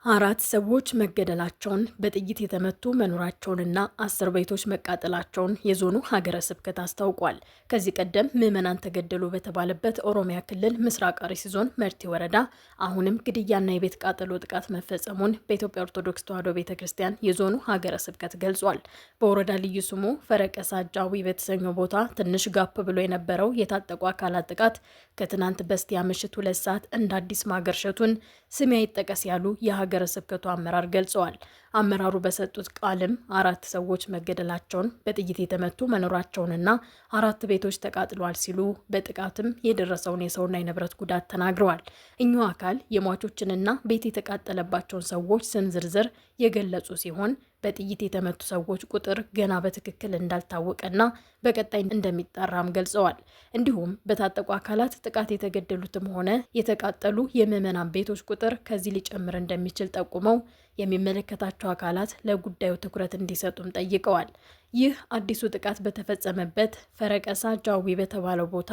4 ሰዎች መገደላቸውን በጥይት የተመቱ መኖራቸውንና 10 ቤቶች መቃጠላቸውን የዞኑ ሀገረ ስብከት አስታውቋል። ከዚህ ቀደም ምዕመናን ተገደሉ በተባለበት ኦሮሚያ ክልል ምስራቅ አርሲ ዞን መርቲ ወረዳ አሁንም ግድያና የቤት ቃጠሎ ጥቃት መፈጸሙን በኢትዮጵያ ኦርቶዶክስ ተዋሕዶ ቤተ ክርስቲያን የዞኑ ሀገረ ስብከት ገልጿል። በወረዳ ልዩ ስሙ ፈረቀሳ ጃዊ በተሰኘው ቦታ ትንሽ ጋፕ ብሎ የነበረው የታጠቁ አካላት ጥቃት ከትናንት በስቲያ ምሽት 2 ሰዓት እንደ አዲስ ማገርሸቱን ስም አይጠቀስ ያሉ የሀገረ ስብከቱ አመራር ገልጸዋል። አመራሩ በሰጡት ቃልም 4 ሰዎች መገደላቸውን በጥይት የተመቱ መኖራቸውንና 4 ቤቶች ተቃጥለዋል ሲሉ በጥቃትም የደረሰውን የሰውና የንብረት ጉዳት ተናግረዋል። እኚሁ አካል የሟቾችንና ቤት የተቃጠለባቸውን ሰዎች ስም ዝርዝር የገለጹ ሲሆን በጥይት የተመቱ ሰዎች ቁጥር ገና በትክክል እንዳልታወቀና በቀጣይ እንደሚጣራም ገልጸዋል። እንዲሁም በታጠቁ አካላት ጥቃት የተገደሉትም ሆነ የተቃጠሉ የምዕመናን ቤቶች ቁጥር ከዚህ ሊጨምር እንደሚችል ጠቁመው የሚመለከታቸው አካላት ለጉዳዩ ትኩረት እንዲሰጡም ጠይቀዋል። ይህ አዲሱ ጥቃት በተፈጸመበት ፈረቀሳ ጃዊ በተባለው ቦታ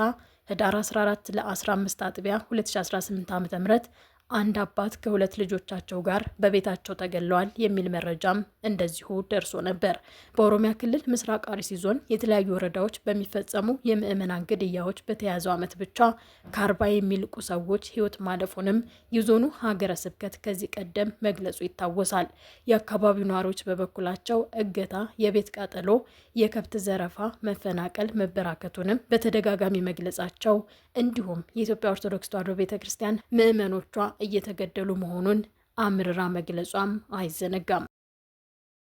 ህዳር 14 ለ15 አጥቢያ 2018 ዓ.ም አንድ አባት ከ2 ልጆቻቸው ጋር በቤታቸው ተገለዋል የሚል መረጃም እንደዚሁ ደርሶ ነበር። በኦሮሚያ ክልል ምስራቅ አርሲ ዞን የተለያዩ ወረዳዎች በሚፈጸሙ የምዕመናን ግድያዎች በተያዘው ዓመት ብቻ ከ40 የሚልቁ ሰዎች ህይወት ማለፉንም የዞኑ ሀገረ ስብከት ከዚህ ቀደም መግለጹ ይታወሳል። የአካባቢው ነዋሪዎች በበኩላቸው እገታ፣ የቤት ቃጠሎ፣ የከብት ዘረፋ፣ መፈናቀል መበራከቱንም በተደጋጋሚ መግለጻቸው እንዲሁም የኢትዮጵያ ኦርቶዶክስ ተዋሕዶ ቤተክርስቲያን ምዕመኖቿ እየተገደሉ መሆኑን አምርራ መግለጿም አይዘነጋም።